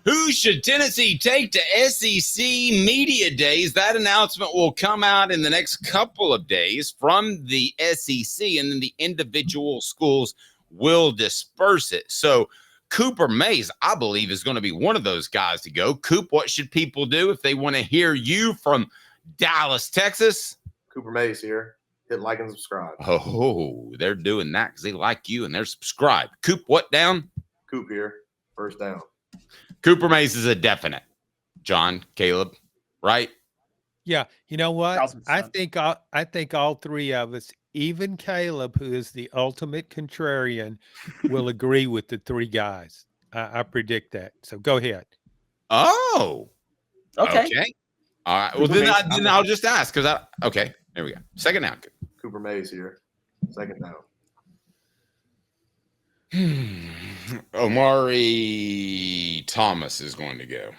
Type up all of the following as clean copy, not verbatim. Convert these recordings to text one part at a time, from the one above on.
Who should Tennessee take to SEC Media Days? That announcement will come out in the next couple of days from the SEC, and then the individual schools will disperse it. So Cooper Mays, I believe, is going to be one of those guys to go. Coop, what should people do if they want to hear you from Dallas, Texas? Cooper Mays here. Hit like and subscribe. Oh, they're doing that because they like you and they're subscribed. Coop, what down? Coop here. First down. Cooper Mays is a definite. John, Caleb, right? Yeah. You know what? 1000%. I think all three of us, even Caleb, who is the ultimate contrarian, will agree with the three guys. I predict that. So go ahead. Oh, Okay. All right. Well, then I'll just ask because okay. There we go. Second down. Cooper Mays here. Second down. Omari Thomas is going to go.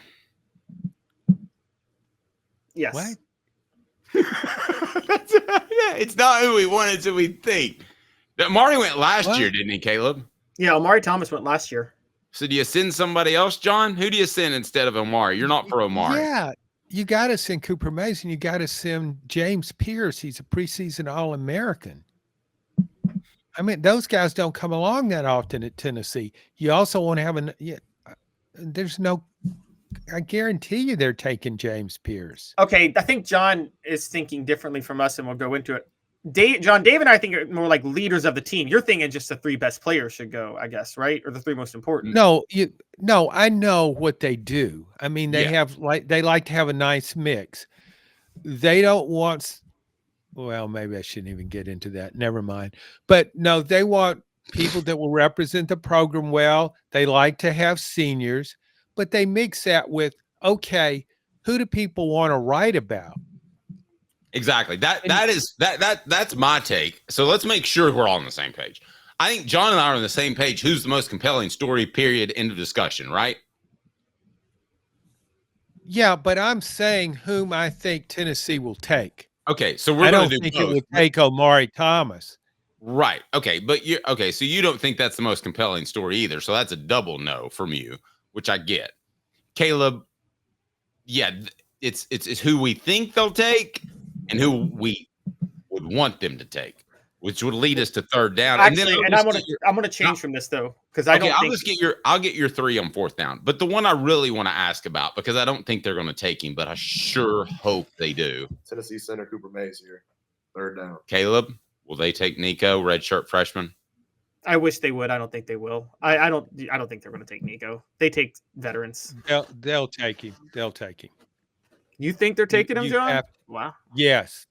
Yes. What? Yeah, it's not who we wanted to we think. Omari went last year, didn't he, Caleb? Yeah, Omari Thomas went last year. So do you send somebody else, John? Who do you send instead of Omari? You're not for Omari. Yeah. You got to send Cooper Mays and you got to send James Pierce. He's a preseason All-American. I mean, those guys don't come along that often at Tennessee. You also want to have I guarantee you they're taking James Pierce. Okay, I think John is thinking differently from us, and we'll go into it. Dave and I think are more like leaders of the team. You're thinking just the three best players should go, I guess, right? Or the three most important. No, I know what they do. I mean, they like to have a nice mix. They don't want. Well, maybe I shouldn't even get into that. Never mind. But no, they want people that will represent the program well. They like to have seniors, but they mix that with, okay, who do people want to write about? Exactly. That's my take. So let's make sure we're all on the same page. I think John and I are on the same page. Who's the most compelling story, period, end of discussion, right? Yeah, but I'm saying whom I think Tennessee will take. Okay, so I don't think it would take Omari Thomas. Right. Okay, but so you don't think that's the most compelling story either. So that's a double no from you, which I get. Caleb, yeah, it's who we think they'll take and who we would want them to take, which would lead us to third down. Actually, I'm gonna change from this though, because I'll get your three on fourth down. But the one I really want to ask about, because I don't think they're going to take him, but I sure hope they do. Tennessee center Cooper Mays here. Third down. Caleb, will they take Nico, redshirt freshman? I wish they would. I don't think they will. I don't think they're going to take Nico. They take veterans. They'll take him. They'll take him. You think they're taking him, John? Wow. Yes,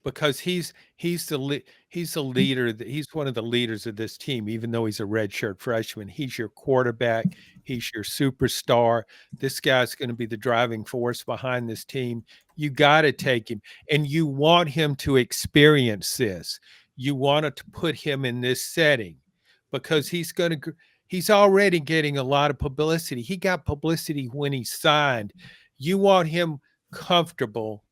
because he's the leader. He's one of the leaders of this team. Even though he's a redshirt freshman, he's your quarterback. He's your superstar. This guy's going to be the driving force behind this team. You got to take him, and you want him to experience this. You want to put him in this setting because he's already getting a lot of publicity. He got publicity when he signed. You want him comfortable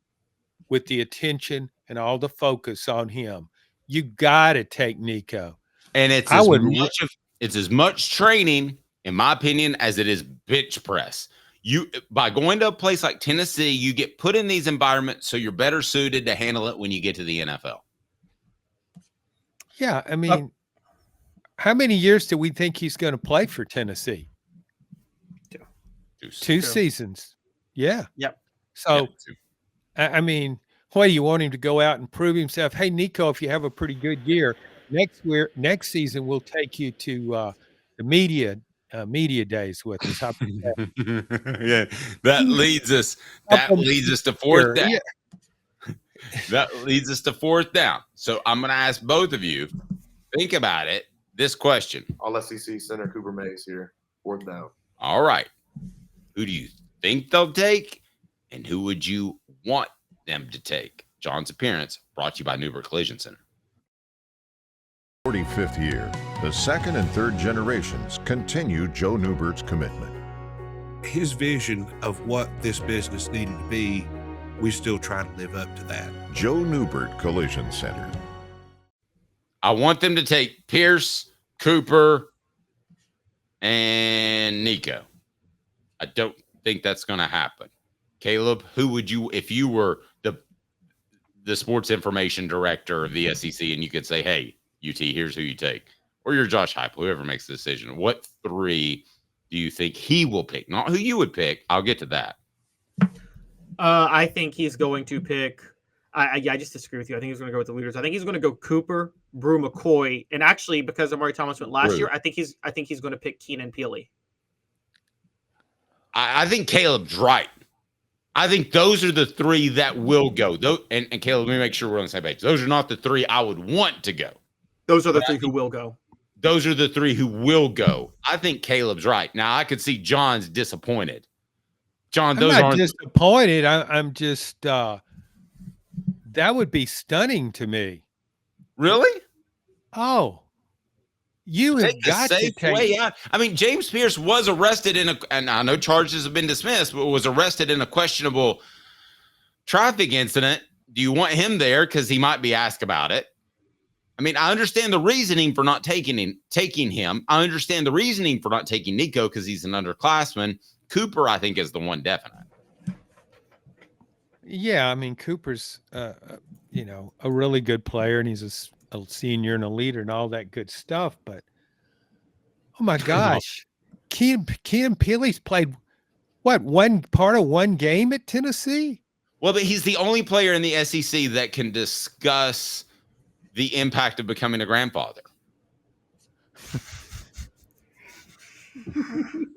with the attention and all the focus on him. You got to take Nico. And it's as much training, in my opinion, as it is bench press. By going to a place like Tennessee, you get put in these environments so you're better suited to handle it when you get to the NFL. Yeah, I mean, how many years do we think he's going to play for Tennessee? Two seasons. Yeah. Yep. So, I mean, what do you want him to go out and prove himself? Hey, Nico, if you have a pretty good year, next season we'll take you to the media days with us. How about that? Yeah, that leads us to fourth down. Yeah. That leads us to fourth down. So I'm going to ask both of you, think about it. This question. All SEC center Cooper Mays here. Fourth down. All right. Who do you think they'll take, and who would you want them to take? John's appearance brought to you by Newberg Collision Center. 45th year, the second and third generations continue Joe Newbert's commitment. His vision of what this business needed to be, we still try to live up to that. Joe Newbert Collision Center. I want them to take Pierce, Cooper, and Nico. I don't think that's going to happen. Caleb, who would you, if you were the sports information director of the SEC and you could say, hey, UT, here's who you take, or you're Josh Heupel, whoever makes the decision, what 3 do you think he will pick? Not who you would pick. I'll get to that. I think he's going to pick. I just disagree with you. I think he's going to go with the leaders. I think he's going to go Cooper, Brew, McCoy, and actually because Amari Thomas went last year, I think he's going to pick Keenan Peely. I think Caleb's right. I think those are the 3 that will go. And Caleb, let me make sure we're on the same page. Those are not the 3 I would want to go. Those are the 3 who will go. Those are the 3 who will go. I think Caleb's right. Now, I could see John's disappointed. John, those I'm not aren't disappointed. I'm just that would be stunning to me. really. Oh, you have got to take way out. I mean, James Pierce was arrested and I know charges have been dismissed, but was arrested in a questionable traffic incident. Do you want him there because he might be asked about it? I mean, I understand the reasoning for not taking him. I understand the reasoning for not taking Nico because he's an underclassman. Cooper, I think, is the one definite. Yeah, I mean, Cooper's a really good player, and he's a senior and a leader and all that good stuff. But oh my gosh, Keenan Peely's played one game at Tennessee. Well, but he's the only player in the SEC that can discuss the impact of becoming a grandfather.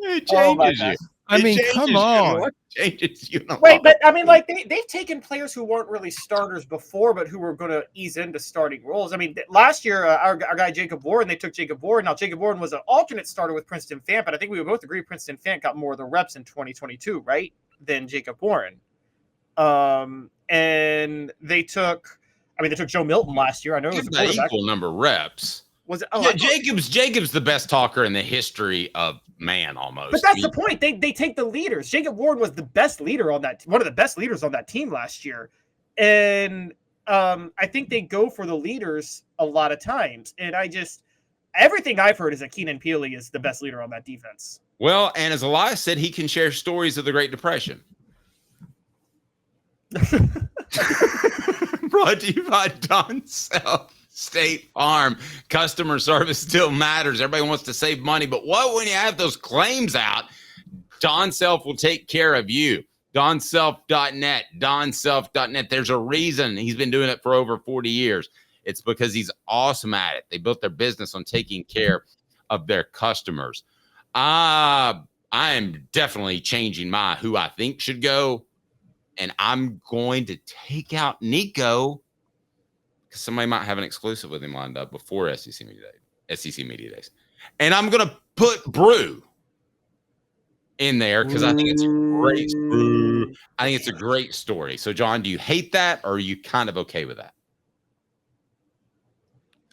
It changes you. I mean, come on. What changes you? Wait, but I mean, like they've taken players who weren't really starters before, but who were going to ease into starting roles. I mean, last year, our guy Jacob Warren, they took Jacob Warren. Now, Jacob Warren was an alternate starter with Princeton Fant, but I think we would both agree Princeton Fant got more of the reps in 2022, right, than Jacob Warren. And they took Joe Milton last year. I know it was a quarterback. Equal number of reps. Was it? Yeah, Jacob's the best talker in the history of man, almost. But that's the point. They take the leaders. Jacob Warren was the best leader on that, one of the best leaders on that team last year, and I think they go for the leaders a lot of times. And everything I've heard is that Keenan Peely is the best leader on that defense. Well, and as Elias said, he can share stories of the Great Depression. Brought to you by Don Self. State Farm. Customer service still matters. Everybody wants to save money, but what when you have those claims out? Don Self will take care of you. DonSelf.net. DonSelf.net. There's a reason he's been doing it for over 40 years. It's because he's awesome at it. They built their business on taking care of their customers. I am definitely changing who I think should go, and I'm going to take out Nico. Because somebody might have an exclusive with him lined up before SEC Media Days. And I'm going to put Brew in there because I think it's a great story. So, John, do you hate that or are you kind of okay with that?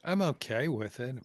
I'm okay with it.